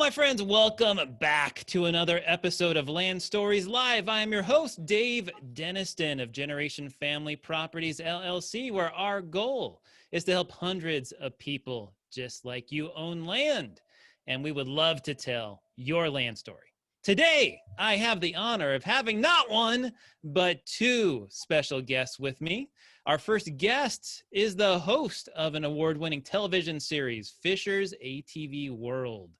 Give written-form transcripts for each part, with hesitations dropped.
my friends, welcome back to another episode of Land Stories Live. I am your host, Dave Deniston of Generation Family Properties, LLC, where our goal is to help hundreds of people just like you own land. And we would love to tell your land story. Today, I have the honor of having not one, but two special guests with me. Our first guest is the host of an award-winning television series, Fisher's ATV World.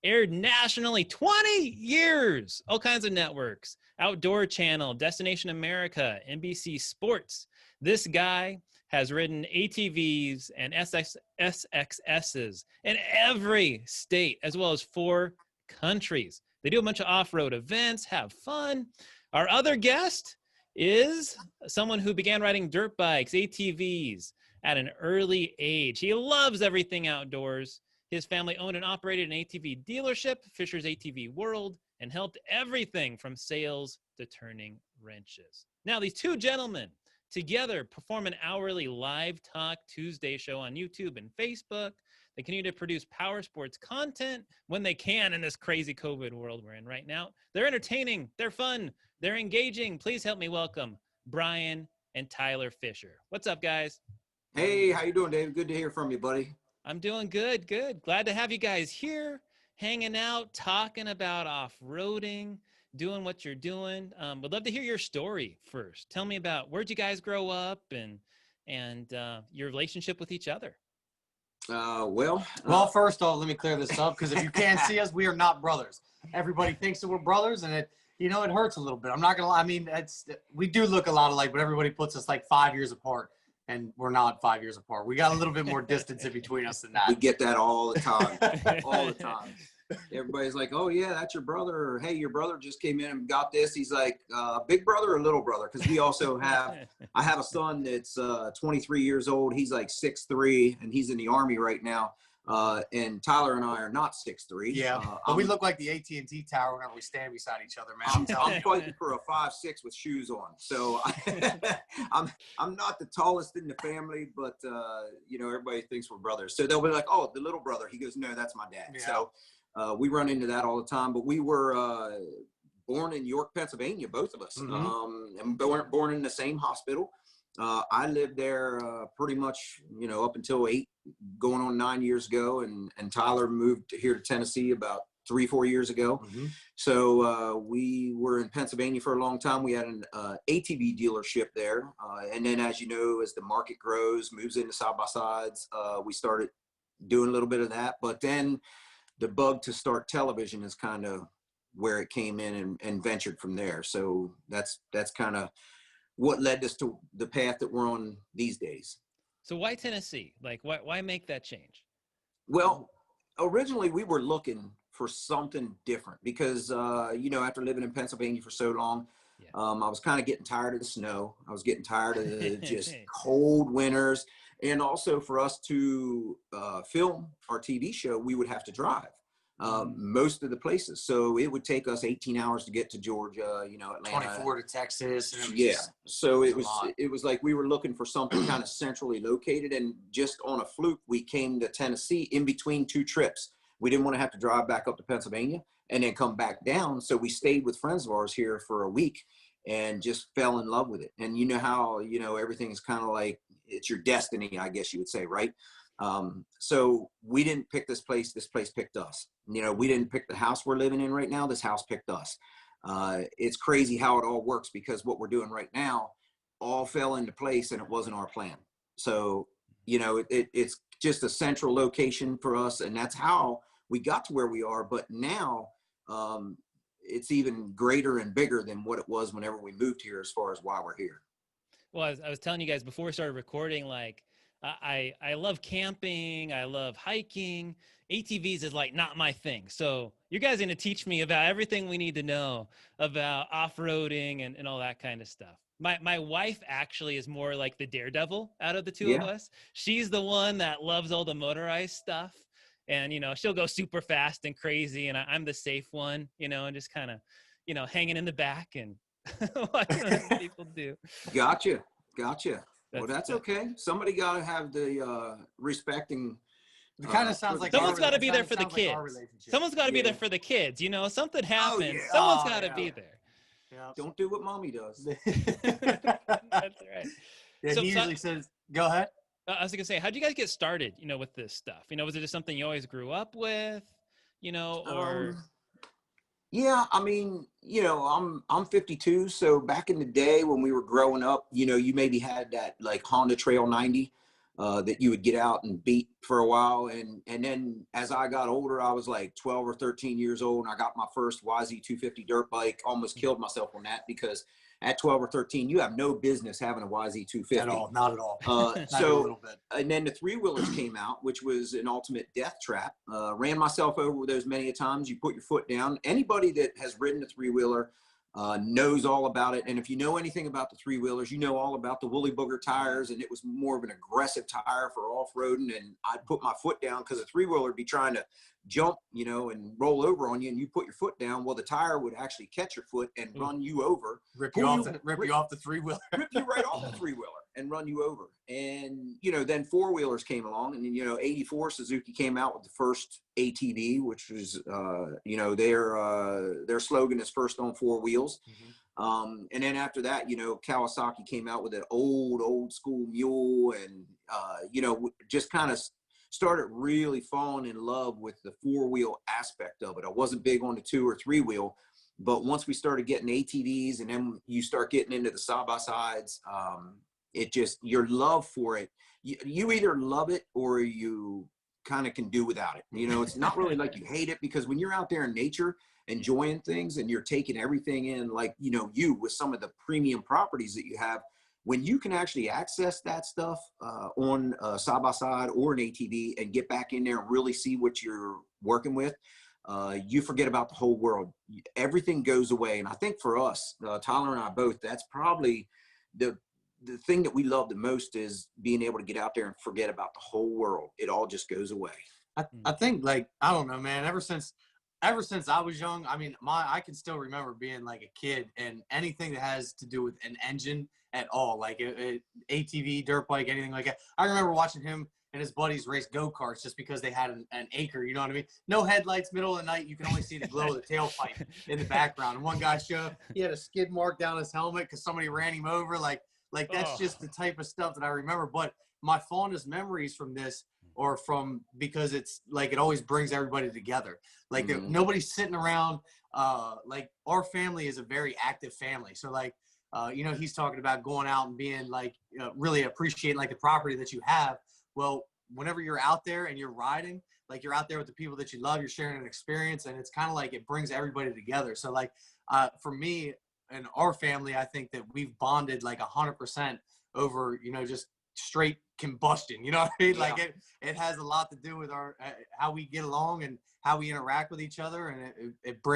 Aired nationally 20 years, all kinds of networks, Outdoor Channel, Destination America, NBC Sports. This guy has ridden ATVs and SXSs in every state, as well as 4 countries. They do a bunch of off-road events, have fun. Our other guest is someone who began riding dirt bikes, ATVs, at an early age. He loves everything outdoors. His family owned and operated an ATV dealership, Fisher's ATV World, and helped everything from sales to turning wrenches. Now, these two gentlemen together perform an hourly live talk Tuesday show on YouTube and Facebook. They continue to produce power sports content when they can in this crazy COVID world we're in right now. They're entertaining, they're fun, they're engaging. Please help me welcome Brian and Tyler Fisher. What's up, guys? Hey, how you doing, Dave? Good to hear from you, buddy. I'm doing good, good. Glad to have you guys here, hanging out, talking about off-roading, doing what you're doing. Would love to hear your story first. Tell me about where'd you guys grow up and your relationship with each other. Well, first off, let me clear this up, because if you can't see us, we are not brothers. Everybody thinks that we're brothers, and it hurts a little bit. I'm not gonna lie. I mean, we do look a lot alike, but everybody puts us like 5 years apart. And we're not 5 years apart. We got a little bit more distance in between us than that. We get that all the time, all the time. Everybody's like, oh, yeah, that's your brother. Or, hey, your brother just came in and got this. He's like, big brother or little brother? Because we also I have a son that's 23 years old. He's like 6'3", and he's in the Army right now. And Tyler and I are not 6'3". Yeah, but we look like the AT&T tower whenever we stand beside each other, man. I'm fighting for a 5'6" with shoes on. So I'm not the tallest in the family, but everybody thinks we're brothers. So they'll be like, oh, the little brother. He goes, no, that's my dad. Yeah. So we run into that all the time. But we were born in York, Pennsylvania, both of us, and born in the same hospital. I lived there pretty much, up until 8, going on 9 years ago, and Tyler moved here to Tennessee about 3-4 years ago. So we were in Pennsylvania for a long time. We had an ATV dealership there, and then, as you know, as the market grows, moves into side-by-sides, we started doing a little bit of that. But then the bug to start television is kind of where it came in and ventured from there. So that's kind of what led us to the path that we're on these days. So why Tennessee? Like, why make that change? Well, originally we were looking for something different because, after living in Pennsylvania for so long, I was kind of getting tired of the snow. I was getting tired of the just cold winters. And also for us to film our TV show, we would have to drive most of the places. So it would take us 18 hours to get to Georgia, Atlanta. 24 to Texas. Yeah. So it was like we were looking for something kind of centrally located, and just on a fluke, we came to Tennessee in between 2 trips. We didn't want to have to drive back up to Pennsylvania and then come back down. So we stayed with friends of ours here for a week and just fell in love with it. And you know how, everything is kind of like, it's your destiny, I guess you would say, right? So we didn't pick this place picked us. We didn't pick the house we're living in right now. This house picked us. It's crazy how it all works, because what we're doing right now all fell into place, and it wasn't our plan. So, it's just a central location for us, and that's how we got to where we are. But now, it's even greater and bigger than what it was whenever we moved here, as far as why we're here. Well, I was telling you guys before we started recording, like, I love camping. I love hiking. ATVs is like not my thing. So you guys are going to teach me about everything we need to know about off-roading and all that kind of stuff. My wife actually is more like the daredevil out of the two of us. She's the one that loves all the motorized stuff. And, she'll go super fast and crazy. And I'm the safe one, and just kind of, hanging in the back and watching what people do. Gotcha. Well, that's okay. Somebody got to have the respect and It kind of sounds like someone's got to be there for the sounds like kids. our relationship. Someone's got to be there for the kids. You know, something happens. yeah. Someone's got to be there. Yeah. Don't do what mommy does. That's right. Yeah, he usually says, "Go ahead." I was gonna say, how'd you guys get started? You know, with this stuff. You know, was it just something you always grew up with? You know, or yeah, I mean, you know, I'm 52, so back in the day when we were growing up, you know, you maybe had that like Honda Trail 90 that you would get out and beat for a while, and then as I got older, I was like 12 or 13 years old, and I got my first YZ250 dirt bike. Almost killed myself on that because at 12 or 13, you have no business having a YZ250 at all, not at all. Not so a little bit. and then the three wheelers came out, which was an ultimate death trap. Ran myself over with those many a times. You put your foot down. Anybody that has ridden a three wheeler knows all about it. And if you know anything about the three wheelers, you know all about the woolly booger tires, and it was more of an aggressive tire for off-roading. And I'd put my foot down because a three wheeler would be trying to jump, you know, and roll over on you, and you put your foot down. Well, the tire would actually catch your foot and run you over, rip you off the three wheeler, rip you right off the three wheeler and run you over. And you know, then four wheelers came along, and then, you know, 84 Suzuki came out with the first ATV, which was you know, their slogan is first on four wheels. And then after that, you know, Kawasaki came out with an old school mule, and you know, just kind of started really falling in love with the four-wheel aspect of it. I wasn't big on the two or three wheel, but once we started getting ATVs, and then you start getting into the side-by-sides, it just, your love for it, you either love it or you kind of can do without it. You know, it's not really like you hate it, because when you're out there in nature enjoying things and you're taking everything in, like, you know, you with some of the premium properties that you have, when you can actually access that stuff on a side-by-side or an ATV and get back in there and really see what you're working with, you forget about the whole world. Everything goes away. And I think for us, Tyler and I both, that's probably the thing that we love the most, is being able to get out there and forget about the whole world. It all just goes away. I think, like, I don't know, man, ever since I was young, I mean, I can still remember being like a kid, and anything that has to do with an engine at all, like a ATV, dirt bike, anything like that. I remember watching him and his buddies race go-karts just because they had an acre, you know what I mean? No headlights, middle of the night, you can only see the glow of the tailpipe in the background. And one guy showed, he had a skid mark down his helmet because somebody ran him over. Like that's just the type of stuff that I remember. But my fondest memories from this, or from, because it's like, it always brings everybody together. Like nobody's sitting around. Like, our family is a very active family. So like, you know, he's talking about going out and being like, really appreciating like the property that you have. Well, whenever you're out there and you're riding, like, you're out there with the people that you love, you're sharing an experience, and it's kind of like, it brings everybody together. So like, for me and our family, I think that we've bonded like 100% over, you know, just straight combustion, you know what I mean? Yeah. Like it has a lot to do with our how we get along and how we interact with each other, and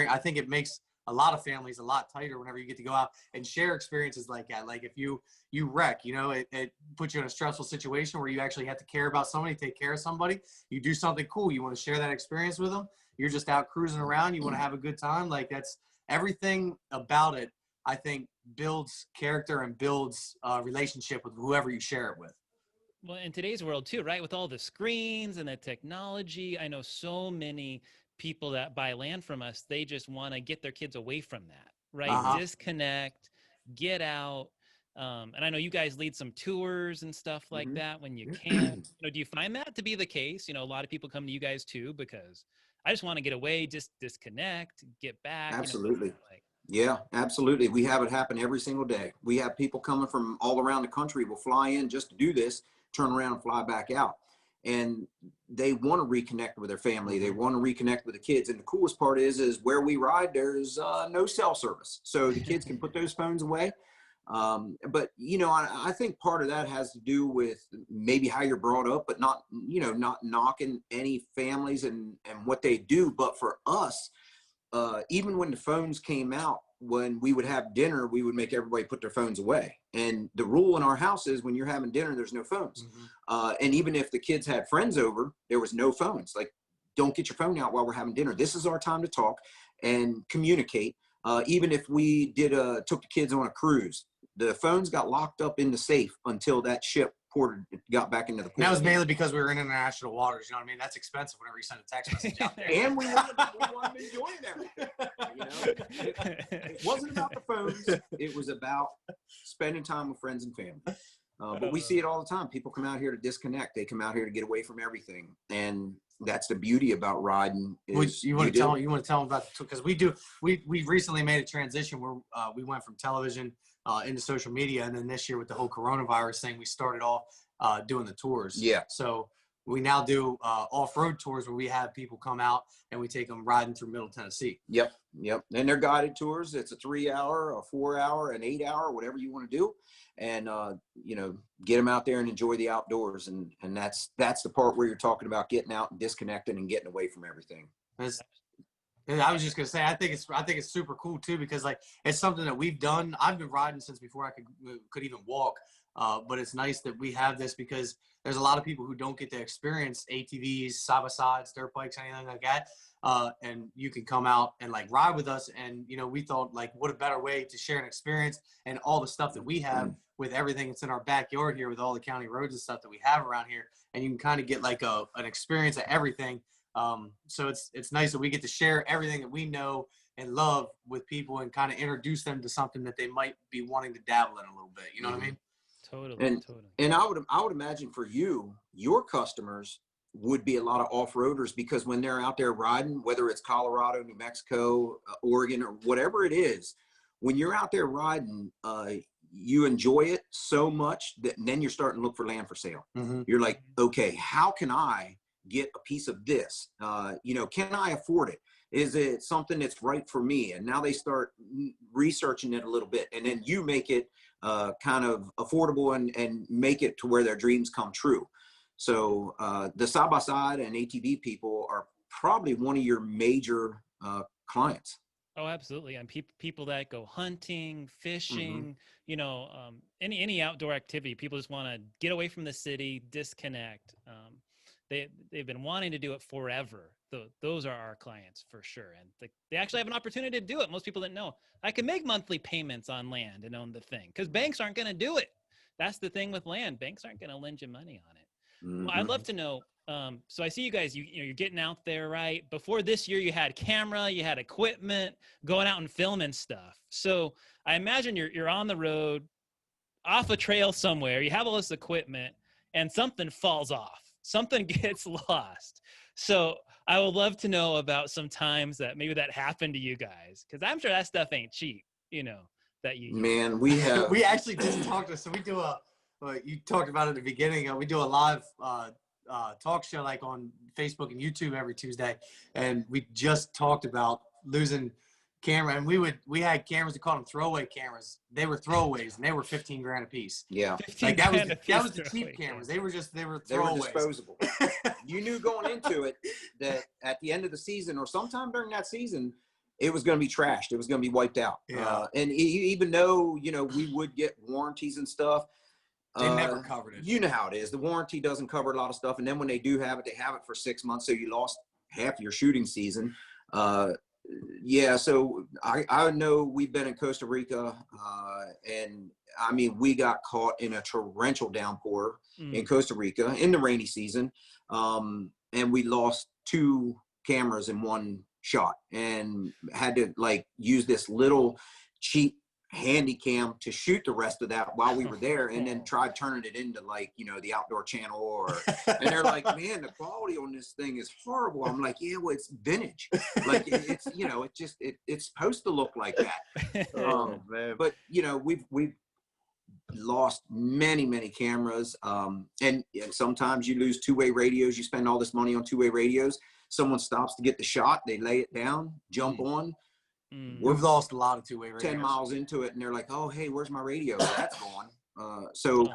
I think it makes a lot of families a lot tighter whenever you get to go out and share experiences like that. Like, if you wreck, you know, it puts you in a stressful situation where you actually have to care about somebody, take care of somebody. You do something cool, you want to share that experience with them. You're just out cruising around, you want to have a good time. Like, that's everything about it, I think, builds character and builds a relationship with whoever you share it with. Well, in today's world too, right? With all the screens and the technology, I know so many people that buy land from us, they just want to get their kids away from that, right? Disconnect, get out. And I know you guys lead some tours and stuff like that when you can. You know, do you find that to be the case? You know, a lot of people come to you guys too, because I just want to get away, just disconnect, get back. Absolutely. You know, like, yeah, absolutely. We have it happen every single day. We have people coming from all around the country will fly in just to do this, turn around and fly back out. And they want to reconnect with their family. They want to reconnect with the kids. And the coolest part is where we ride, there's no cell service. So the kids can put those phones away. But, you know, I think part of that has to do with maybe how you're brought up, but not, you know, not knocking any families and what they do. But for us, even when the phones came out, when we would have dinner, we would make everybody put their phones away. And the rule in our house is when you're having dinner, there's no phones. And even if the kids had friends over, there was no phones. Like, don't get your phone out while we're having dinner. This is our time to talk and communicate. Even if we took the kids on a cruise, the phones got locked up in the safe until that ship got back into the port. And that was mainly because we were in international waters. You know what I mean? That's expensive whenever you send a text message out there. And we wanted to enjoy everything. You know, it wasn't about the phones. It was about spending time with friends and family. But we see it all the time. People come out here to disconnect. They come out here to get away from everything, and that's the beauty about riding. You want to tell them about, because we recently made a transition where we went from television into social media, and then this year with the whole coronavirus thing, we started off doing the tours. Yeah. So we now do off-road tours where we have people come out and we take them riding through Middle Tennessee. Yep. And they're guided tours. It's a 3-hour, a 4-hour, an 8-hour, whatever you want to do. And, you know, get them out there and enjoy the outdoors. And that's the part where you're talking about getting out and disconnecting and getting away from everything. And I was just going to say, I think it's super cool too, because like, it's something that we've done. I've been riding since before I could even walk. But it's nice that we have this, because there's a lot of people who don't get to experience ATVs, side-by-sides, dirt bikes, anything like that. And you can come out and like ride with us. And, you know, we thought like, what a better way to share an experience and all the stuff that we have with everything that's in our backyard here with all the county roads and stuff that we have around here. And you can kind of get like an experience of everything. So it's nice that we get to share everything that we know and love with people and kind of introduce them to something that they might be wanting to dabble in a little bit. You know what I mean? Totally. And I would imagine for you, your customers would be a lot of off-roaders, because when they're out there riding, whether it's Colorado, New Mexico, Oregon, or whatever it is, when you're out there riding, you enjoy it so much that then you're starting to look for land for sale. You're like, okay, how can I get a piece of this? You know, can I afford it? Is it something that's right for me? And now they start researching it a little bit, and then you make it kind of affordable and make it to where their dreams come true. So the side-by-side and ATV people are probably one of your major clients. Oh, absolutely. And people that go hunting, fishing, you know, any outdoor activity, people just want to get away from the city, disconnect. They've been wanting to do it forever. Those are our clients for sure. And they actually have an opportunity to do it. Most people didn't know. I can make monthly payments on land and own the thing, because banks aren't going to do it. That's the thing with land. Banks aren't going to lend you money on it. Well, I'd love to know. So I see you guys, you're getting out there, right? Before this year, you had camera, you had equipment, going out and filming stuff. So I imagine you're on the road, off a trail somewhere, you have all this equipment, and something falls off. Something gets lost. So I would love to know about some times that maybe that happened to you guys, because I'm sure that stuff ain't cheap, you know, that you use. Man, we have. We actually just talked to, so we do you talked about it at the beginning. We do a live talk show like on Facebook and YouTube every Tuesday, and we just talked about losing camera. And we had cameras, we called them throwaway cameras. They were throwaways, and they were $15,000 a piece. Yeah, like that was the cheap cameras. They were throwaways. They were disposable. You knew going into it that at the end of the season or sometime during that season, it was going to be trashed. It was going to be wiped out. Yeah. And even though, you know, we would get warranties and stuff, they never covered it. You know how it is. The warranty doesn't cover a lot of stuff. And then when they do have it, they have it for 6 months. So you lost half your shooting season. Yeah. So I know we've been in Costa Rica, and I mean, we got caught in a torrential downpour in Costa Rica in the rainy season. And we lost 2 cameras in one shot and had to like use this little cheap handy cam to shoot the rest of that while we were there, and then tried turning it into like, you know, the Outdoor Channel and they're like, man, the quality on this thing is horrible. I'm like, yeah, well, it's vintage. Like it's, you know, it's supposed to look like that. Man. But you know, we've lost many cameras. And sometimes you lose 2-way radios. You spend all this money on 2-way radios. Someone stops to get the shot. They lay it down, jump on. We've lost a lot of 2-way radios. 10 miles into it, and they're like, oh, hey, where's my radio? That's gone. So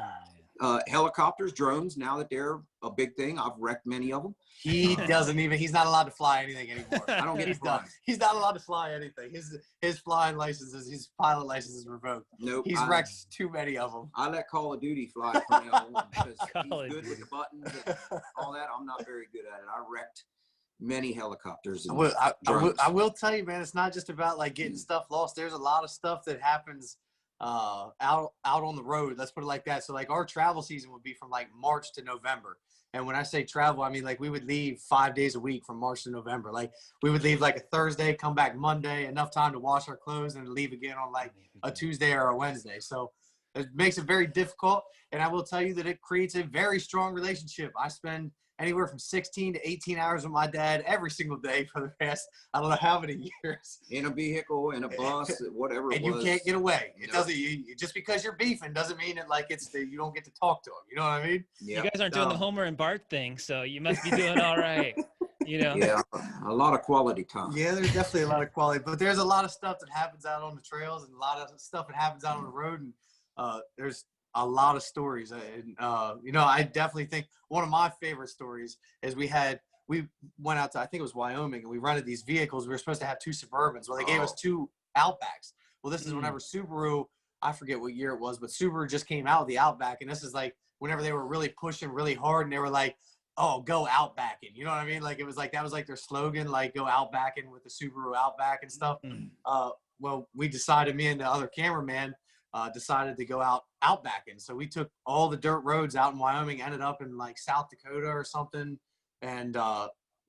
helicopters, drones, now that they're a big thing, I've wrecked many of them. He's not allowed to fly anything anymore. I don't get he's it done. He's not allowed to fly anything. His flying licenses, his pilot license is revoked. Nope. He's wrecked too many of them. I let Call of Duty fly from now on because he's good with the buttons and all that. I'm not very good at it. I wrecked many helicopters. And I will tell you, man, it's not just about like getting stuff lost. There's a lot of stuff that happens out on the road. Let's put it like that. So like our travel season would be from like March to November. And when I say travel, I mean like we would leave 5 days a week from March to November. Like we would leave like a Thursday, come back Monday, enough time to wash our clothes, and leave again on like a Tuesday or a Wednesday. So it makes it very difficult. And I will tell you that it creates a very strong relationship. I spend anywhere from 16 to 18 hours with my dad every single day for the past, I don't know how many years. In a vehicle, in a bus, whatever it was. And you can't get away. It doesn't, just because you're beefing doesn't mean that like you don't get to talk to him. You know what I mean? Yeah. You guys aren't doing the Homer and Bart thing, so you must be doing all right. You know? Yeah, a lot of quality time. Yeah, there's definitely a lot of quality, but there's a lot of stuff that happens out on the trails and a lot of stuff that happens out on the road. And there's a lot of stories. And, I definitely think one of my favorite stories is we went out to, I think it was Wyoming, and we rented these vehicles. We were supposed to have 2 Suburbans. Well, they gave us 2 Outbacks. Well, this is whenever Subaru, I forget what year it was, but Subaru just came out with the Outback. And this is like whenever they were really pushing really hard, and they were like, oh, go Outbacking. You know what I mean? Like it was like, that was like their slogan, like go Outbacking with the Subaru Outback and stuff. Well, we decided, me and the other cameraman, decided to go outbacking. So we took all the dirt roads out in Wyoming, ended up in like South Dakota or something. And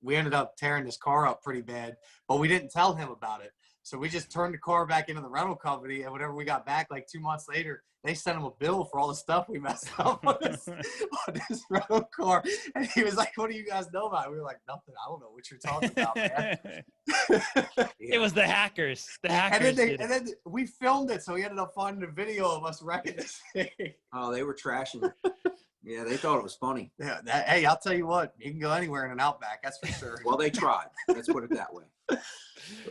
we ended up tearing this car up pretty bad, but we didn't tell him about it. So we just turned the car back into the rental company. And whenever we got back, like 2 months later, they sent him a bill for all the stuff we messed up on this rental car. And he was like, what do you guys know about it? We were like, nothing. I don't know what you're talking about, man. It was the hackers. The hackers. And then we filmed it. So we ended up finding a video of us wrecking this thing. Oh, they were trashing it. Yeah, they thought it was funny. Yeah, hey, I'll tell you what, you can go anywhere in an Outback, that's for sure. Well, they tried. Let's put it that way.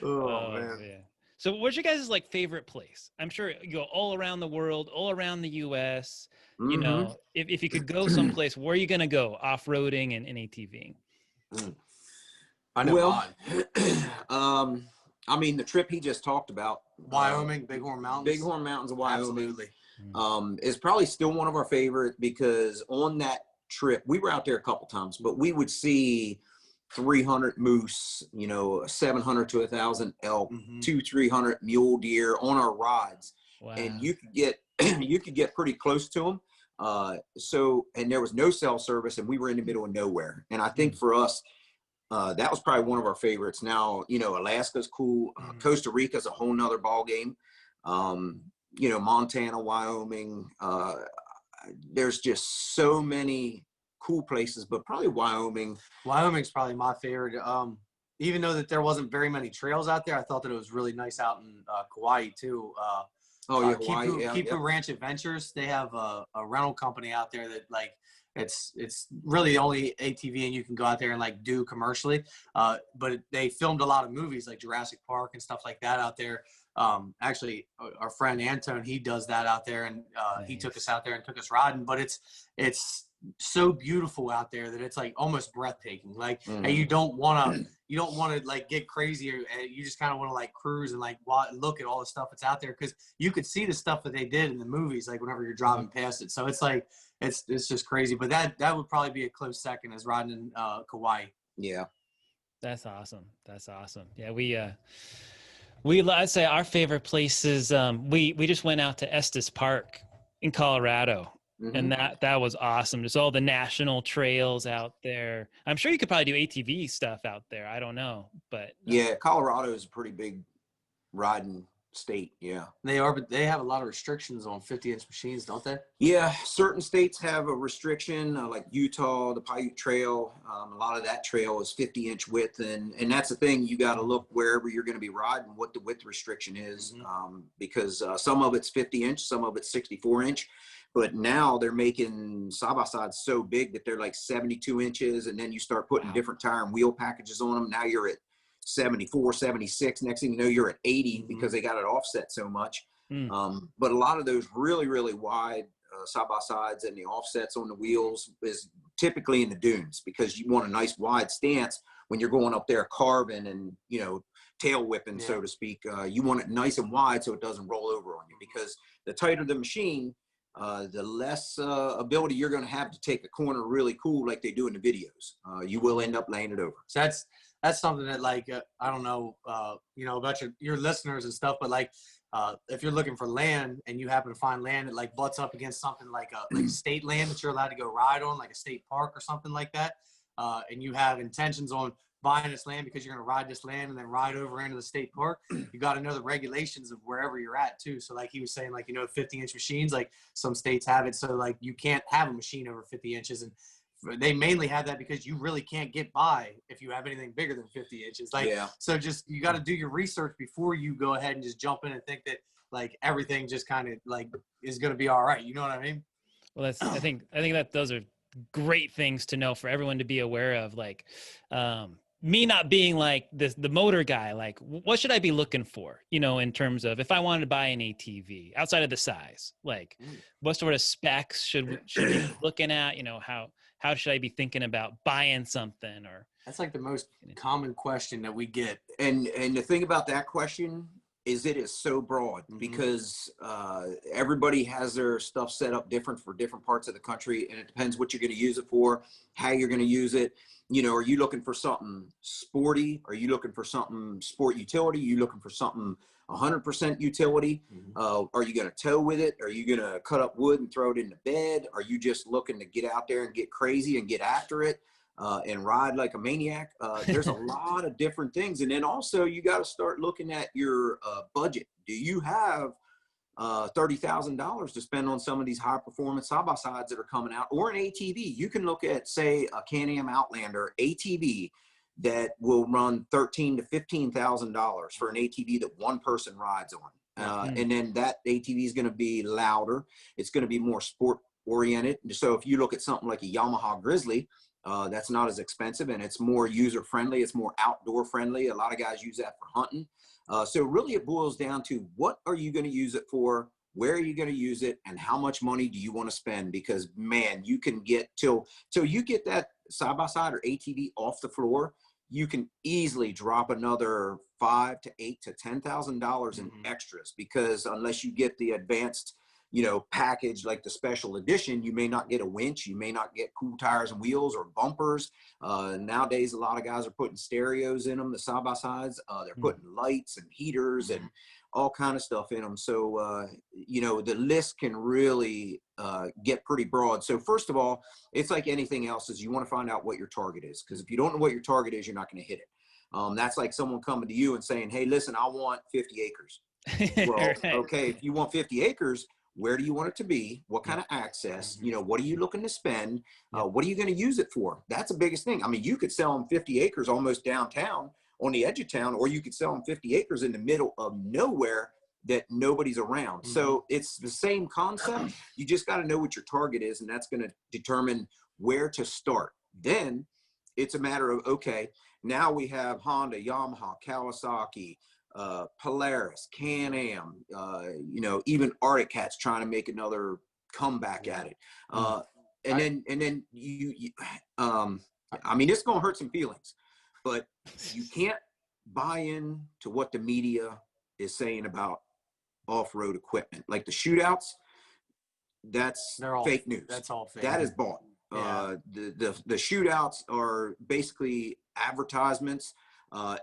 Oh man. So what's your guys' like favorite place? I'm sure you go all around the world, all around the US. You know, if you could go someplace, where are you gonna go off-roading and ATVing? I know. Well, I mean, the trip he just talked about, Wyoming, Bighorn Mountains. Bighorn Mountains of Wyoming. Absolutely. Is probably still one of our favorite, because on that trip, we were out there a couple times, but we would see 300 moose, 700 to 1,000 elk, 200-300 mule deer on our rides. Wow. And you could get pretty close to them. And there was no cell service, and we were in the middle of nowhere. And I think for us, that was probably one of our favorites. Now, Alaska's cool. Costa Rica's a whole nother ball game. Montana, Wyoming, there's just so many cool places, but probably Wyoming. Wyoming's probably my favorite. Even though that there wasn't very many trails out there, I thought that it was really nice out in Kauai too. Hawaii, Kipu Ranch Adventures. They have a rental company out there that like, it's really the only ATV and you can go out there and like do commercially. But they filmed a lot of movies like Jurassic Park and stuff like that out there. Actually, our friend Anton, he does that out there, and nice. He took us out there and took us riding. But it's so beautiful out there that it's like almost breathtaking. Like, and you don't want to like get crazy, or you just kind of want to like cruise and like look at all the stuff that's out there, because you could see the stuff that they did in the movies, like whenever you're driving past it. So it's like it's just crazy. But that would probably be a close second as riding in Kauai. Yeah, that's awesome. That's awesome. Yeah, I'd say our favorite places. We just went out to Estes Park in Colorado, and that was awesome. Just all the national trails out there. I'm sure you could probably do ATV stuff out there. I don't know, but yeah, Colorado is a pretty big riding state. Yeah, they are, but they have a lot of restrictions on 50-inch machines, don't they? Yeah, certain states have a restriction, like Utah, the Paiute Trail. A lot of that trail is 50-inch width, and that's the thing. You got to look wherever you're going to be riding what the width restriction is, because some of it's 50-inch, some of it's 64-inch. But now they're making side-by-sides so big that they're like 72 inches, and then you start putting different tire and wheel packages on them. Now you're at 74, 76. Next thing you know, you're at 80 because they got it offset so much. But a lot of those really, really wide side-by-sides and the offsets on the wheels is typically in the dunes, because you want a nice wide stance when you're going up there carving and, tail whipping, so to speak. You want it nice and wide so it doesn't roll over on you, because the tighter the machine, the less ability you're going to have to take a corner really cool like they do in the videos. You will end up laying it over. So that's something that, like, I don't know, about your listeners and stuff, but like if you're looking for land and you happen to find land that like butts up against something like a state land that you're allowed to go ride on, like a state park or something like that, and you have intentions on buying this land because you're going to ride this land and then ride over into the state park, you got to know the regulations of wherever you're at too. So like he was saying, like, 50-inch machines, like some states have it. So like you can't have a machine over 50 inches. And they mainly have that because you really can't get by if you have anything bigger than 50 inches. Like, so just, you got to do your research before you go ahead and just jump in and think that like everything just kind of like is going to be all right. You know what I mean? Well, I think that those are great things to know for everyone to be aware of. Like, me not being like the motor guy, like what should I be looking for, in terms of if I wanted to buy an ATV outside of the size, like what sort of specs should we be looking at, how should I be thinking about buying something? Or that's like the most common question that we get. And the thing about that question is it is so broad because everybody has their stuff set up different for different parts of the country, and it depends what you're going to use it for, how you're going to use it. Are you looking for something sporty? Are you looking for something sport utility? Are you looking for something 100% utility? Are you going to tow with it? Are you going to cut up wood and throw it in the bed? Are you just looking to get out there and get crazy and get after it and ride like a maniac? There's a lot of different things. And then also you got to start looking at your budget. Do you have $30,000 to spend on some of these high performance side-by-sides that are coming out, or an ATV? You can look at, say, a Can-Am Outlander ATV that will run $13,000 to $15,000 for an ATV that one person rides on. And then that ATV is going to be louder. It's going to be more sport oriented. So if you look at something like a Yamaha Grizzly, that's not as expensive and it's more user friendly. It's more outdoor friendly. A lot of guys use that for hunting. So really it boils down to what are you going to use it for? Where are you going to use it? And how much money do you want to spend? Because man, you can get till you get that side-by-side or ATV off the floor, you can easily drop another $5,000 to $8,000 to $10,000 in extras, because unless you get the advanced, package like the special edition, you may not get a winch, you may not get cool tires and wheels or bumpers. Nowadays, a lot of guys are putting stereos in them, the side-by-sides. They're putting lights and heaters and all kind of stuff in them. So, the list can really get pretty broad. So first of all, it's like anything else, is you want to find out what your target is. Because if you don't know what your target is, you're not going to hit it. That's like someone coming to you and saying, hey, listen, I want 50 acres. Well, right. Okay, if you want 50 acres, where do you want it to be? What kind of access? What are you looking to spend? What are you going to use it for? That's the biggest thing. I mean, you could sell them 50 acres almost downtown on the edge of town, or you could sell them 50 acres in the middle of nowhere that nobody's around. So it's the same concept. You just got to know what your target is, and that's going to determine where to start. Then it's a matter of, okay, now we have Honda, Yamaha, Kawasaki, Polaris, Can-Am, even Arctic Cat's trying to make another comeback at it. And then I mean, it's going to hurt some feelings, but you can't buy in to what the media is saying about off-road equipment. Like the shootouts, that's fake news. That's all fake. That is bought. Yeah. The shootouts are basically advertisements.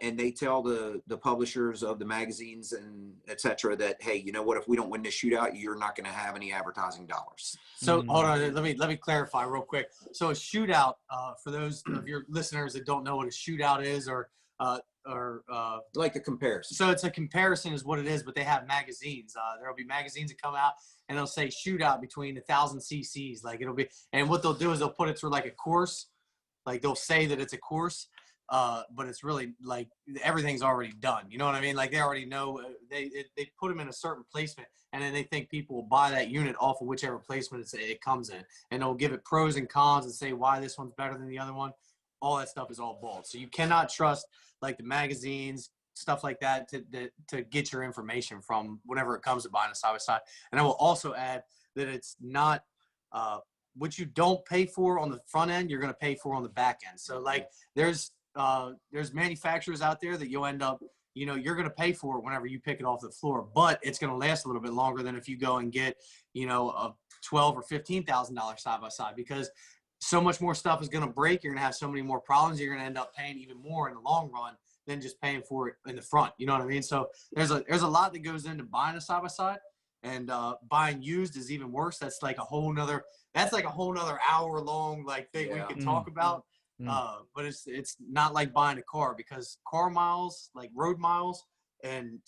And they tell the publishers of the magazines and et cetera that, hey, you know what, if we don't win this shootout, you're not going to have any advertising dollars. So hold on, let me clarify real quick. So a shootout, for those of your listeners that don't know what a shootout is, or like a comparison. So it's a comparison is what it is, but they have magazines. There'll be magazines that come out and they'll say shootout between 1,000 cc's. Like it'll be, and what they'll do is they'll put it through like a course. Like they'll say that it's a course. But it's really like everything's already done. You know what I mean? Like they already know, they put them in a certain placement, and then they think people will buy that unit off of whichever placement it comes in, and they'll give it pros and cons and say why this one's better than the other one. All that stuff is all bought. So you cannot trust like the magazines, stuff like that to get your information from whenever it comes to buying a side-by-side. And I will also add that it's not what you don't pay for on the front end, you're going to pay for on the back end. So like there's manufacturers out there that you'll end up, you're going to pay for it whenever you pick it off the floor, but it's going to last a little bit longer than if you go and get, a $12,000 or $15,000 side-by-side, because so much more stuff is going to break. You're going to have so many more problems. You're going to end up paying even more in the long run than just paying for it in the front. You know what I mean? So there's a lot that goes into buying a side-by-side, and buying used is even worse. That's like a whole nother hour long like thing we could talk about. But it's not like buying a car, because car miles, like road miles, and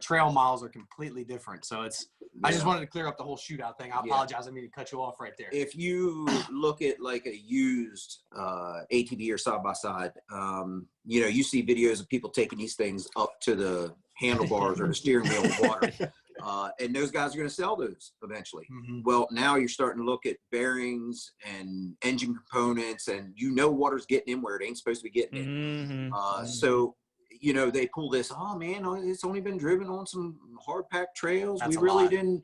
trail miles are completely different. So I just wanted to clear up the whole shootout thing. I apologize. I mean to cut you off right there. If you look at like a used ATV or side by side, you see videos of people taking these things up to the handlebars or the steering wheel of water. And those guys are going to sell those eventually. Well, now you're starting to look at bearings and engine components, and water's getting in where it ain't supposed to be getting in. So they pull this, oh man, it's only been driven on some hard packed trails. We really didn't.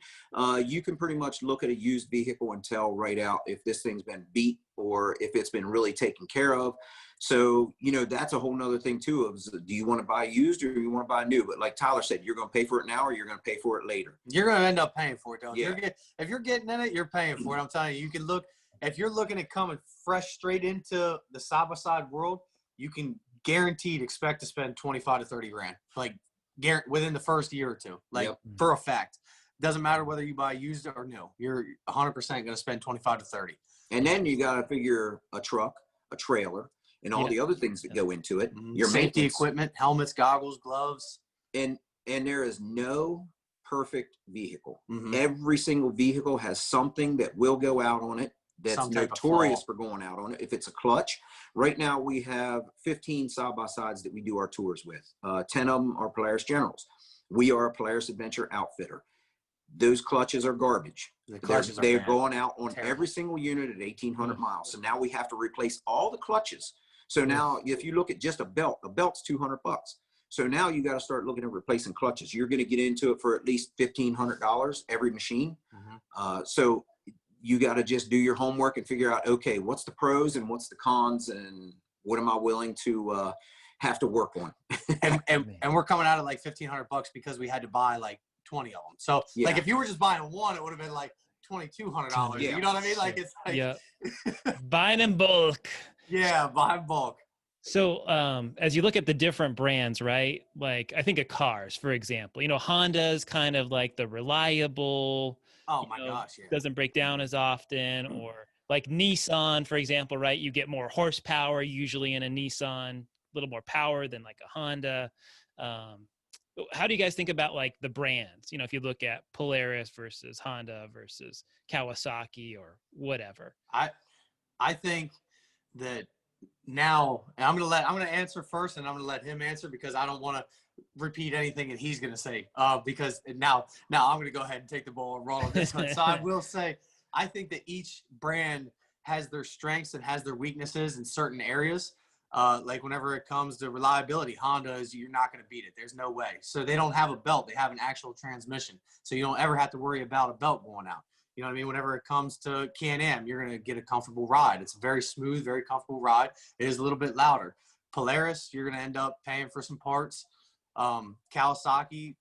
You can pretty much look at a used vehicle and tell right out if this thing's been beat or if it's been really taken care of. So, that's a whole nother thing too, of do you want to buy used or do you want to buy new? But like Tyler said, you're going to pay for it now or you're going to pay for it later. You're going to end up paying for it, though. Yeah. If you're getting in it, you're paying for it. I'm telling you, you can look, if you're looking at coming fresh straight into the side-by-side world, you can guaranteed expect to spend 25 to 30 grand, like within the first year or two, for a fact. Doesn't matter whether you buy used or new, you're 100% going to spend 25 to 30. And then you got to figure a truck, a trailer, and all the other things that go into it. Your safety equipment, helmets, goggles, gloves. And there is no perfect vehicle. Every single vehicle has something that will go out on it that's notorious for going out on it. If it's a clutch, right now we have 15 side-by-sides that we do our tours with. 10 of them are Polaris Generals. We are a Polaris Adventure outfitter. Those clutches are garbage. They're going out on every single unit at 1,800 miles. So now we have to replace all the clutches. So now if you look at just a belt's $200. So now you got to start looking at replacing clutches. You're going to get into it for at least $1,500 every machine. So you got to just do your homework and figure out, okay, what's the pros and what's the cons, and what am I willing to have to work on? and we're coming out of like $1,500 because we had to buy like 20 of them. So like if you were just buying one, it would have been like $2,200. You know what I mean? Like it's like buying in bulk. Yeah, buy in bulk. So as you look at the different brands, right? Like I think of cars, for example, Honda is kind of like the reliable, doesn't break down as often, or like Nissan, for example, right? You get more horsepower usually in a Nissan, a little more power than like a Honda. How do you guys think about like the brands? If you look at Polaris versus Honda versus Kawasaki or whatever. I think that now, and I'm gonna answer first, and I'm gonna let him answer because I don't want to repeat anything that he's gonna say. Because now I'm gonna go ahead and take the ball and roll on this one. So I will say, I think that each brand has their strengths and has their weaknesses in certain areas. Like whenever it comes to reliability, Honda you're not going to beat it. There's no way. So they don't have a belt. They have an actual transmission. So you don't ever have to worry about a belt going out. You know what I mean? Whenever it comes to Can-Am, you're going to get a comfortable ride. It's a very smooth, very comfortable ride. It is a little bit louder. Polaris, you're going to end up paying for some parts. Kawasaki,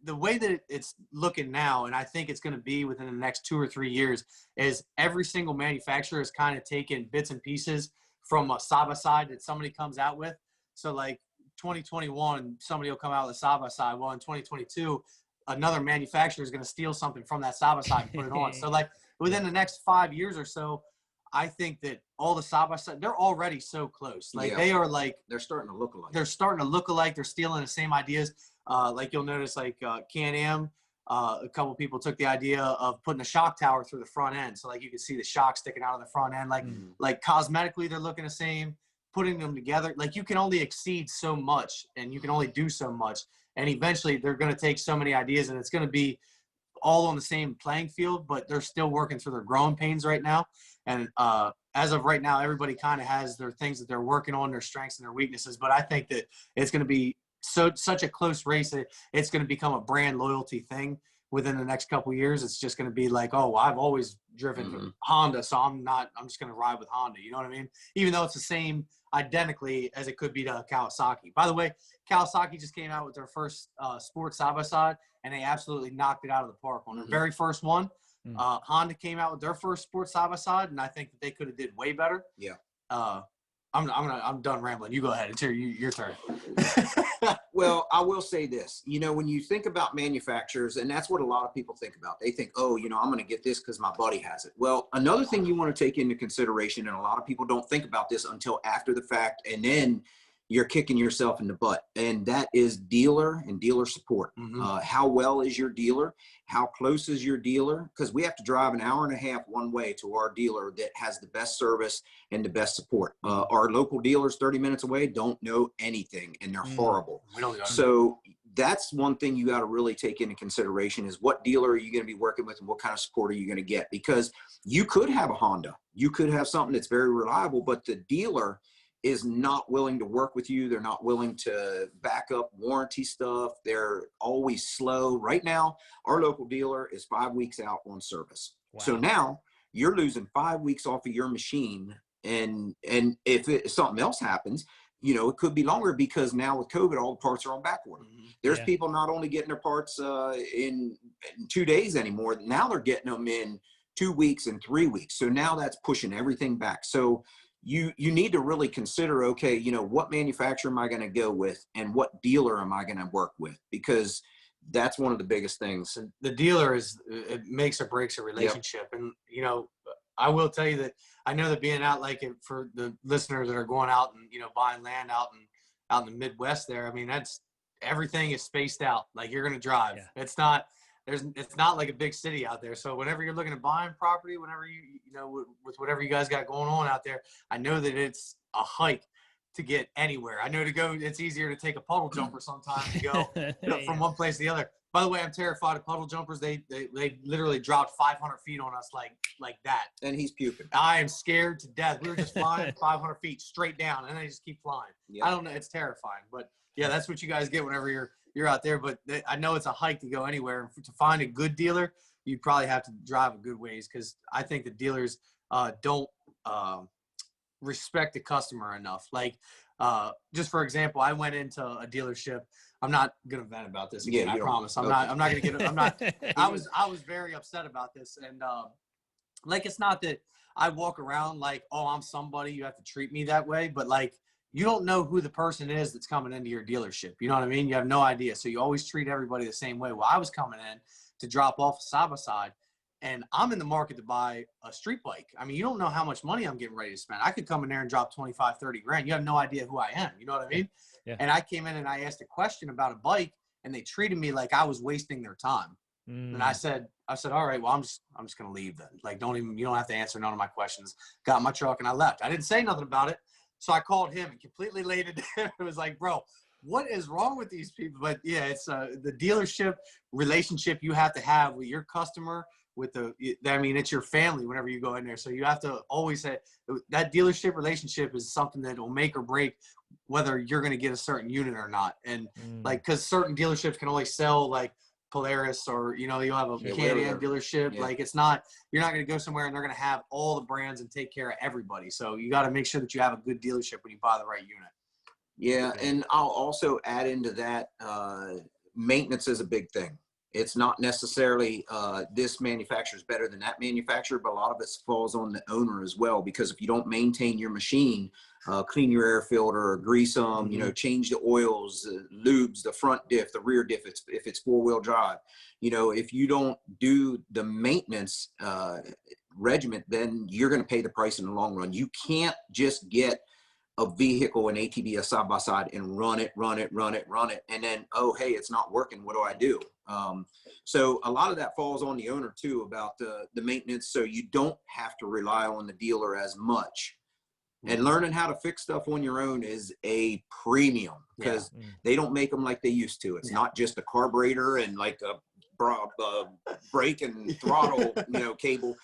the way that it's looking now, and I think it's going to be within the next 2 or 3 years, is every single manufacturer has kind of taken bits and pieces from a side-by-side that somebody comes out with. So like 2021, somebody will come out with a side-by-side. Well, in 2022, another manufacturer is going to steal something from that side-by-side and put it on. So like within the next 5 years or so, I think that all the side-by-side, they're already so close. Like they are like, they're starting to look alike. They're starting to look alike. They're stealing the same ideas. Like you'll notice like Can-Am, a couple people took the idea of putting a shock tower through the front end. So like you can see the shock sticking out of the front end, like cosmetically, they're looking the same, putting them together. Like you can only exceed so much and you can only do so much. And eventually they're going to take so many ideas and it's going to be all on the same playing field, but they're still working through their growing pains right now. And as of right now, everybody kind of has their things that they're working on, their strengths and their weaknesses. But I think that it's going to be such a close race that it's going to become a brand loyalty thing within the next couple of years. It's just going to be like, oh, I've always driven Honda, so I'm just going to ride with Honda. You know what I mean? Even though it's the same identically as it could be to Kawasaki. By the way, Kawasaki just came out with their first sports side-by-side, and they absolutely knocked it out of the park on their very first one. Honda came out with their first sports side-by-side, and I think that they could have did way better. Yeah. I'm done rambling. You go ahead. It's your turn. Well, I will say this, when you think about manufacturers, and that's what a lot of people think about, they think, oh, I'm going to get this because my buddy has it. Well, another thing you want to take into consideration, and a lot of people don't think about this until after the fact, and then you're kicking yourself in the butt, and that is dealer and dealer support. How well is your dealer? How close is your dealer? Because we have to drive an hour and a half one way to our dealer that has the best service and the best support. Our local dealers 30 minutes away don't know anything, and they're horrible. So that's one thing you got to really take into consideration is what dealer are you going to be working with and what kind of support are you going to get? Because you could have a Honda. You could have something that's very reliable, but the dealer is not willing to work with you. They're not willing to back up warranty stuff. They're always slow. Right now, our local dealer is 5 weeks out on service. Wow. So now you're losing 5 weeks off of your machine. And if something else happens, it could be longer because now with COVID, all the parts are on back order. There's people not only getting their parts in 2 days anymore. Now they're getting them in 2 weeks and 3 weeks. So now that's pushing everything back. So you need to really consider, okay, what manufacturer am I going to go with and what dealer am I going to work with? Because that's one of the biggest things. The dealer it makes or breaks a relationship. Yep. And, I will tell you that I know that being out for the listeners that are going out and, buying land out in the Midwest there, I mean, everything is spaced out. Like you're going to drive. Yeah. It's not like a big city out there. So whenever you're looking at buying property, whenever with whatever you guys got going on out there, I know that it's a hike to get anywhere. I know it's easier to take a puddle jumper sometimes to go from one place to the other. By the way, I'm terrified of puddle jumpers. They literally dropped 500 feet on us like that. And he's puking. I am scared to death. We were just flying 500 feet straight down, and they just keep flying. Yep. I don't know. It's terrifying. But, yeah, that's what you guys get whenever you're out there. But I know it's a hike to go anywhere. To find a good dealer, you probably have to drive a good ways because I think the dealers don't respect the customer enough. Like, just for example, I went into a dealership. I'm not gonna vent about this again. I promise. I'm not gonna get. I'm not. I was very upset about this, and it's not that I walk around like, oh, I'm somebody. You have to treat me that way, but you don't know who the person is that's coming into your dealership. You know what I mean? You have no idea. So you always treat everybody the same way. Well, I was coming in to drop off a side-by-side, and I'm in the market to buy a street bike. I mean, you don't know how much money I'm getting ready to spend. I could come in there and drop 25, 30 grand. You have no idea who I am. You know what I mean? Yeah. And I came in and I asked a question about a bike, and they treated me like I was wasting their time. And I said, all right, well, I'm just going to leave then. You don't have to answer none of my questions. Got in my truck and I left. I didn't say nothing about it. So I called him and completely laid it down. It was like, bro, what is wrong with these people? But yeah, it's the dealership relationship you have to have with your customer. It's your family whenever you go in there. So you have to always say that dealership relationship is something that will make or break whether you're going to get a certain unit or not. And because certain dealerships can only sell Polaris or, you'll have a Can-Am dealership. Yeah. You're not going to go somewhere and they're going to have all the brands and take care of everybody. So you got to make sure that you have a good dealership when you buy the right unit. Yeah. And I'll also add into that, maintenance is a big thing. It's not necessarily this manufacturer is better than that manufacturer, but a lot of it falls on the owner as well. Because if you don't maintain your machine, clean your air filter, grease them, change the oils, lubes, the front diff, the rear diff, if it's 4-wheel drive, if you don't do the maintenance regiment, then you're going to pay the price in the long run. You can't just get a vehicle, an ATV, a side-by-side, and run it, and then, oh, hey, it's not working. What do I do? So a lot of that falls on the owner too about the maintenance. So you don't have to rely on the dealer as much. And learning how to fix stuff on your own is a premium because they don't make them like they used to. It's not just a carburetor and a brake and throttle, cable.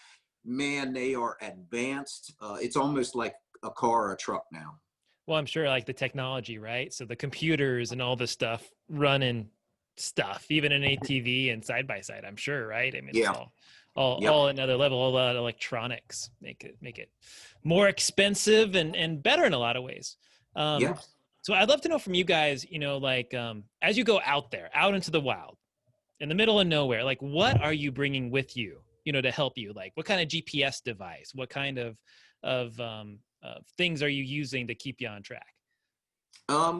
Man, they are advanced. It's almost like a car or a truck now. Well, I'm sure the technology, right? So the computers and all the stuff running stuff, even an ATV and side by side, I'm sure, right? I mean, it's all another level, all that electronics make it more expensive and better in a lot of ways. So I'd love to know from you guys, as you go out there, out into the wild, in the middle of nowhere, what are you bringing with you, to help you? What kind of GPS device, what kind of things are you using to keep you on track?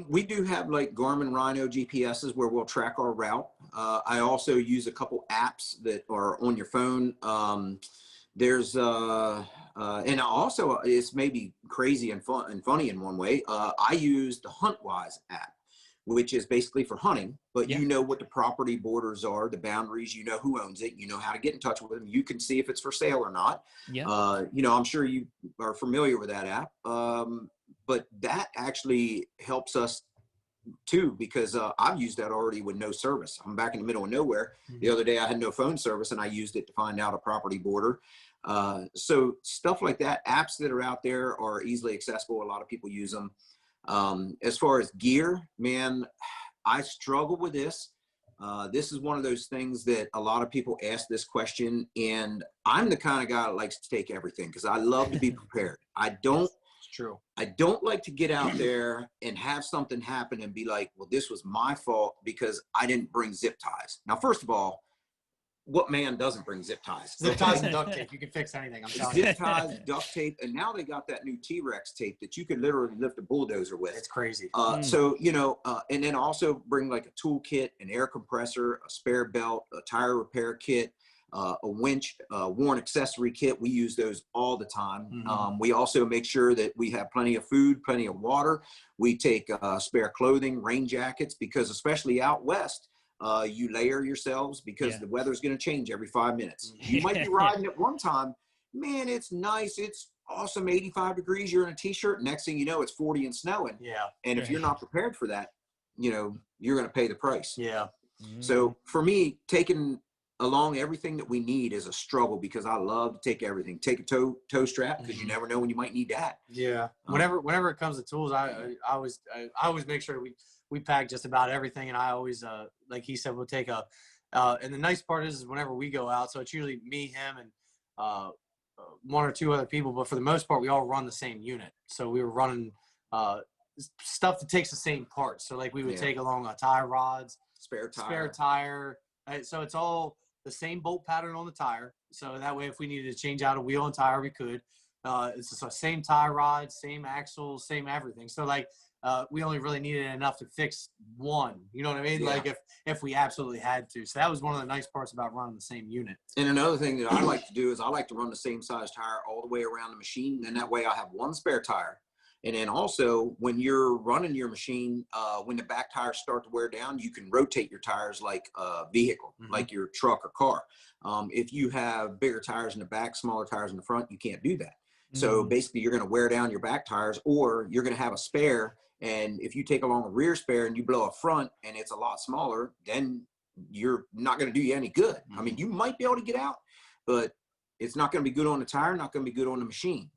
We do have like Garmin Rhino GPSs where we'll track our route. I also use a couple apps that are on your phone. And also it's maybe crazy and fun and funny in one way. I use the HuntWise app, which is basically for hunting, but you know what the property borders are, the boundaries, you know who owns it, you know how to get in touch with them. You can see if it's for sale or not. You know, I'm sure you are familiar with that app. But that actually helps us too, because I've used that already with no service. I'm back in the middle of nowhere. The other day I had no phone service and I used it to find out a property border. So stuff like that, apps that are out there are easily accessible. A lot of people use them. As far as gear, man, I struggle with this. This is one of those things that a lot of people ask this question, and I'm the kind of guy that likes to take everything because I love to be prepared. I don't like to get out there and have something happen and be like, well, this was my fault because I didn't bring zip ties. Now, first of all, what man doesn't bring zip ties? Zip ties and duct tape. You can fix anything. I'm telling you. Zip ties, duct tape, and now they got that new T-Rex tape that you could literally lift a bulldozer with. It's crazy. So, you know, and then also bring like a tool kit, an air compressor, a spare belt, a tire repair kit, a winch, worn accessory kit. We use those all the time. We also make sure that we have plenty of food, plenty of water. We take spare clothing, rain jackets, because especially out west, you layer yourselves because the weather's going to change every 5 minutes. You might be riding at one time, man, it's nice, it's awesome, 85 degrees, you're in a t-shirt. Next thing you know, it's 40 and snowing. And if you're not prepared for that, you know, you're going to pay the price. So for me, taking along everything that we need is a struggle because I love to take everything. Take a toe strap because you never know when you might need that. Whenever it comes to tools, I always make sure we pack just about everything, and I always like he said, we'll take a and the nice part is whenever we go out, so it's usually me, him, and one or two other people, but for the most part we all run the same unit. So we were running stuff that takes the same parts. So like we would take along tie rods, spare tire. So it's all the same bolt pattern on the tire. So that way if we needed to change out a wheel and tire, we could. It's the same tie rod, same axle, same everything. So like we only really needed enough to fix one. You know what I mean? Like if we absolutely had to. So that was one of the nice parts about running the same unit. And another thing that I like to do is I like to run the same size tire all the way around the machine. And that way I have one spare tire. And then also when you're running your machine, when the back tires start to wear down, you can rotate your tires like a vehicle, like your truck or car. If you have bigger tires in the back, smaller tires in the front, you can't do that. So basically you're going to wear down your back tires, or you're going to have a spare. And if you take along a rear spare and you blow a front and it's a lot smaller, then you're not going to do you any good. I mean, you might be able to get out, but it's not going to be good on the tire, not going to be good on the machine.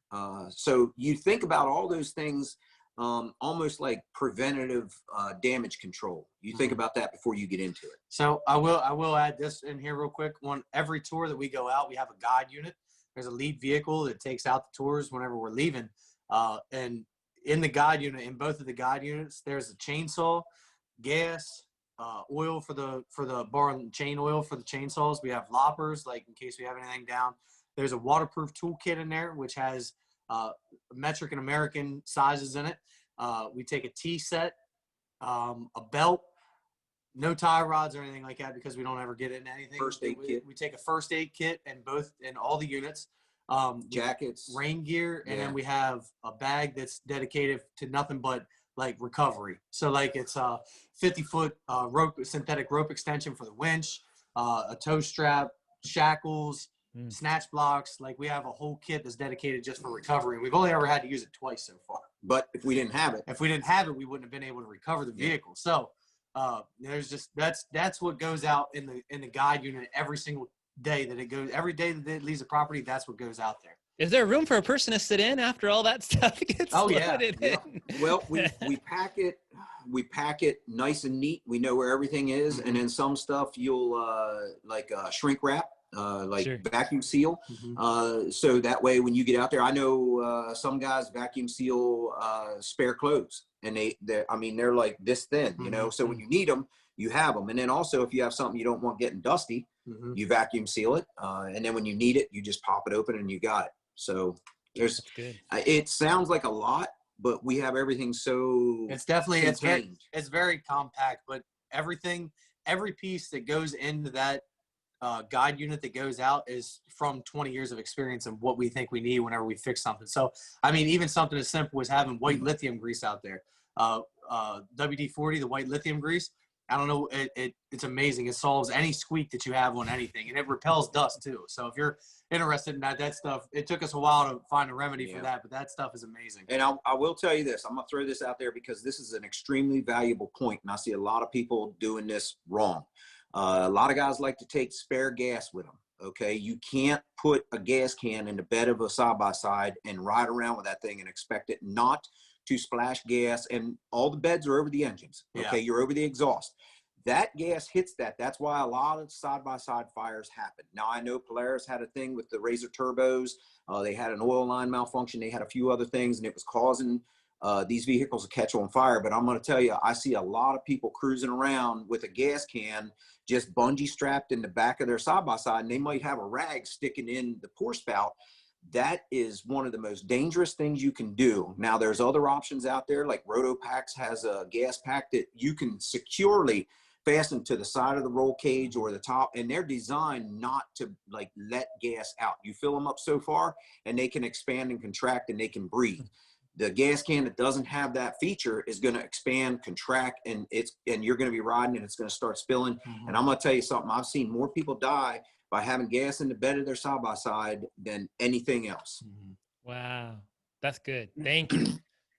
So you think about all those things, almost like preventative damage control. You think about that before you get into it. So I will add this in here real quick. On every tour that we go out, we have a guide unit. There's a lead vehicle that takes out the tours whenever we're leaving. And in the guide unit, in both of the guide units, there's a chainsaw, gas, oil for the bar and chain oil for the chainsaws. We have loppers, like in case we have anything down. There's a waterproof toolkit in there, which has metric and American sizes in it. We take a T-set, a belt, no tie rods or anything like that because we don't ever get into anything. First aid kit. We take a first aid kit in all the units. Jackets, rain gear, and then we have a bag that's dedicated to nothing but like recovery. So like it's a 50-foot synthetic rope extension for the winch, a tow strap, shackles, snatch blocks. Like we have a whole kit that's dedicated just for recovery. We've only ever had to use it twice so far. But if we didn't have it, we wouldn't have been able to recover the vehicle. So there's just that's what goes out in the guide unit every single day that it goes. Every day that it leaves the property, that's what goes out there. Is there room for a person to sit in after all that stuff gets loaded in? Well, we pack it nice and neat. We know where everything is, and then some stuff you'll shrink wrap, vacuum seal. So that way when you get out there, I know some guys vacuum seal spare clothes, and they're like this thin, you know. So when you need them, you have them. And then also if you have something you don't want getting dusty, you vacuum seal it, and then when you need it, you just pop it open and you got it. So There's, That's good. it sounds like a lot, but we have everything so It's definitely contained. it's very compact, but every piece that goes into that guide unit that goes out is from 20 years of experience and what we think we need whenever we fix something. So, I mean, even something as simple as having white lithium grease out there, WD-40, the white lithium grease. I don't know, it's amazing. It solves any squeak that you have on anything, and it repels dust too. So if you're interested in that stuff, it took us a while to find a remedy for that, but that stuff is amazing. And I will tell you this, I'm going to throw this out there because this is an extremely valuable point, and I see a lot of people doing this wrong. A lot of guys like to take spare gas with them. Okay, you can't put a gas can in the bed of a side-by-side and ride around with that thing and expect it not to splash gas. And all the beds are over the engines. Okay, you're over the exhaust. That gas hits that. That's why a lot of side-by-side fires happen. Now, I know Polaris had a thing with the Razor turbos. They had an oil line malfunction. They had a few other things, and it was causing these vehicles to catch on fire. But I'm going to tell you, I see a lot of people cruising around with a gas can just bungee strapped in the back of their side-by-side, and they might have a rag sticking in the pour spout. That is one of the most dangerous things you can do. Now, there's other options out there, like Rotopax has a gas pack that you can securely fasten to the side of the roll cage or the top, and they're designed not to like let gas out. You fill them up so far, and they can expand and contract, and they can breathe. The gas can that doesn't have that feature is going to expand, contract, and you're going to be riding and it's going to start spilling. And I'm going to tell you something. I've seen more people die by having gas in the bed of their side-by-side than anything else. Wow. That's good. Thank you.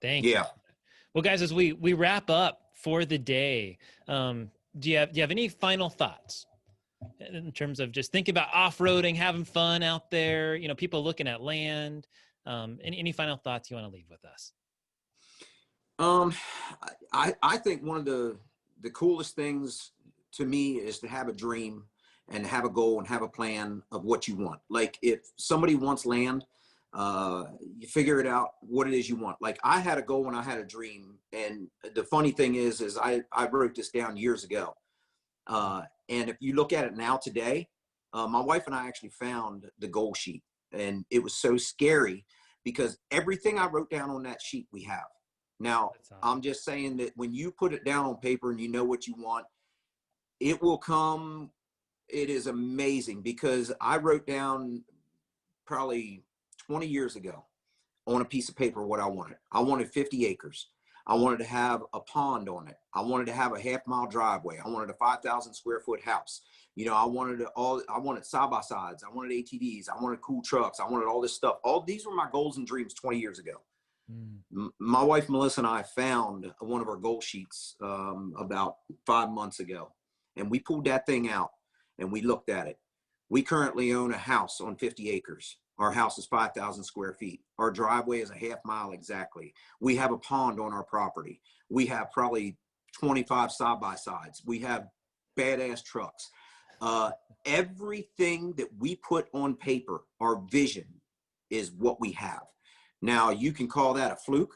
Thank you. Yeah. Well, guys, as we wrap up for the day, do you have any final thoughts in terms of just thinking about off-roading, having fun out there, you know, people looking at land? Any final thoughts you want to leave with us? I think one of the coolest things to me is to have a dream and have a goal and have a plan of what you want. Like if somebody wants land, you figure it out what it is you want. Like I had a goal and I had a dream. And the funny thing is I wrote this down years ago. And if you look at it now today, my wife and I actually found the goal sheet. And it was so scary because everything I wrote down on that sheet we have. Now, awesome. I'm just saying that when you put it down on paper and you know what you want, it will come. It is amazing because I wrote down probably 20 years ago on a piece of paper what I wanted. I wanted 50 acres. I wanted to have a pond on it. I wanted to have a half-mile driveway. I wanted a 5,000 square foot house. You know, I wanted side-by-sides. I wanted ATVs. I wanted cool trucks. I wanted all this stuff. All these were my goals and dreams 20 years ago. My wife, Melissa, and I found one of our goal sheets about 5 months ago. And we pulled that thing out and we looked at it. We currently own a house on 50 acres. Our house is 5,000 square feet. Our driveway is a half mile exactly. We have a pond on our property. We have probably 25 side-by-sides. We have badass trucks. Everything that we put on paper, our vision, is what we have. Now, you can call that a fluke,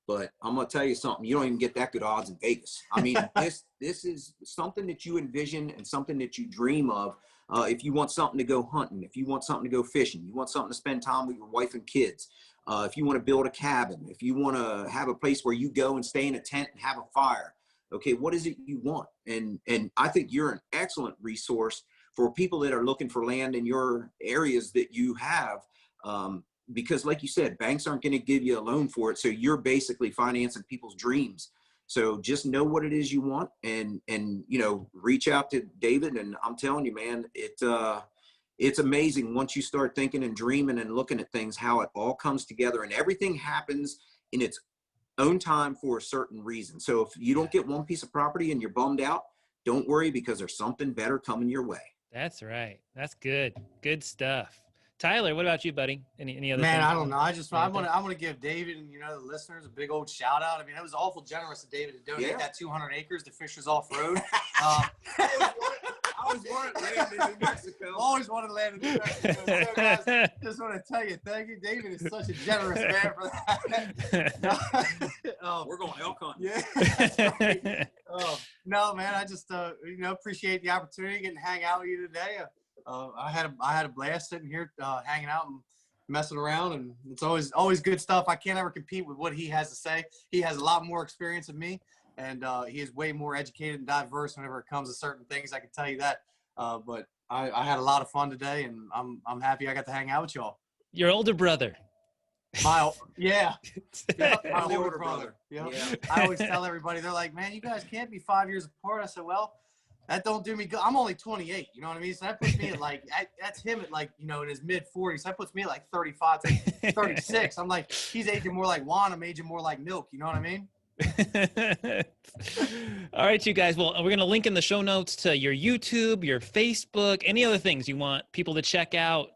but I'm going to tell you something. You don't even get that good odds in Vegas. I mean, this is something that you envision and something that you dream of. If you want something to go hunting, if you want something to go fishing, you want something to spend time with your wife and kids, if you want to build a cabin, if you want to have a place where you go and stay in a tent and have a fire, okay, what is it you want? And I think you're an excellent resource for people that are looking for land in your areas that you have. Because like you said, banks aren't going to give you a loan for it. So you're basically financing people's dreams. So just know what it is you want and, you know, reach out to David. And I'm telling you, man, it's amazing once you start thinking and dreaming and looking at things, how it all comes together and everything happens in its own time for a certain reason. So if you don't get one piece of property and you're bummed out, don't worry because there's something better coming your way. That's right. That's good. Good stuff. Tyler, what about you, buddy? Any other? Man, I don't know. I want to give David and the listeners a big old shout out. I mean, it was awful generous of David to donate that 200 acres to Fishers Off Road. I always wanted land in New Mexico. Always wanted to land in New Mexico. So guys, just want to tell you, thank you. David is such a generous man for that. We're going elk hunting. Yeah. No, man, I just appreciate the opportunity to get and hang out with you today. I had a blast sitting here hanging out and messing around, and it's always good stuff. I can't ever compete with what he has to say. He has a lot more experience than me, and he is way more educated and diverse whenever it comes to certain things. I can tell you that. But I had a lot of fun today, and I'm happy I got to hang out with y'all. Your older brother. My older older brother. brother. Yep. Yeah. I always tell everybody, they're like, man, you guys can't be 5 years apart. I said, well, that don't do me good. I'm only 28. You know what I mean? So that puts me at like, that's him at like, in his mid 40s. That puts me at like 35 to 36. I'm like, he's aging more like wine. I'm aging more like milk. You know what I mean? All right, you guys. Well, we're going to link in the show notes to your YouTube, your Facebook, any other things you want people to check out,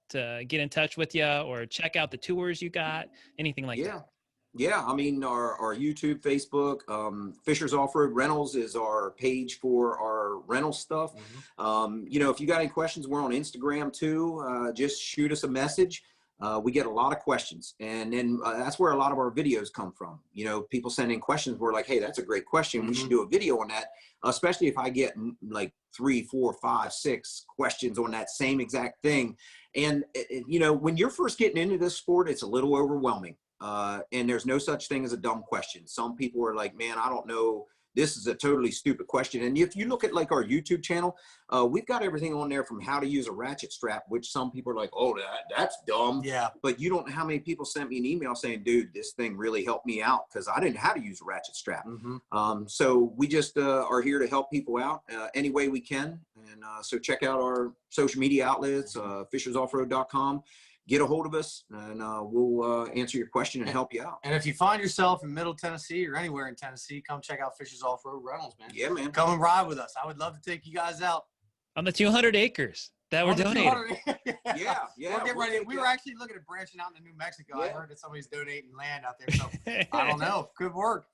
to get in touch with you or check out the tours you got, anything like that. Yeah. I mean, our YouTube, Facebook, Fisher's Off-Road Rentals is our page for our rental stuff. If you got any questions, we're on Instagram too. Just shoot us a message. We get a lot of questions, and then that's where a lot of our videos come from. People send in questions. We're like, hey, that's a great question. We should do a video on that, especially if I get like 3, 4, 5, 6 questions on that same exact thing. And, when you're first getting into this sport, it's a little overwhelming. And there's no such thing as a dumb question. Some people are like, man, I don't know. This is a totally stupid question. And if you look at like our YouTube channel, we've got everything on there from how to use a ratchet strap, which some people are like, oh, that's dumb. Yeah. But you don't know how many people sent me an email saying, dude, this thing really helped me out because I didn't know how to use a ratchet strap. So we just are here to help people out any way we can. And so check out our social media outlets, fishersoffroad.com. Get a hold of us, and we'll answer your question and help you out. And if you find yourself in Middle Tennessee or anywhere in Tennessee, come check out Fisher's Off-Road Rentals, man. Yeah, man. Come and ride with us. I would love to take you guys out. On the 200 acres that we're donating. Yeah. We're getting ready. We were actually looking at branching out into New Mexico. I heard that somebody's donating land out there, so I don't know. Good work.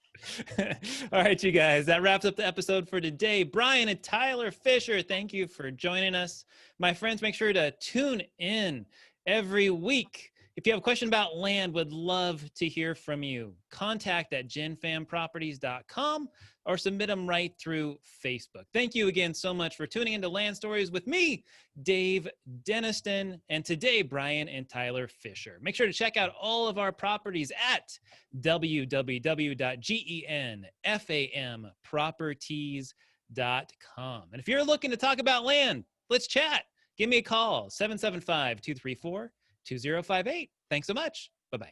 All right, you guys, that wraps up the episode for today. Brian and Tyler Fisher, thank you for joining us. My friends, make sure to tune in every week. If you have a question about land, would love to hear from you. Contact at genfamproperties.com or submit them right through Facebook. Thank you again so much for tuning into Land Stories with me, Dave Deniston, and today, Brian and Tyler Fisher. Make sure to check out all of our properties at www.genfamproperties.com. And if you're looking to talk about land, let's chat. Give me a call, 775-234-2058. Thanks so much. Bye-bye.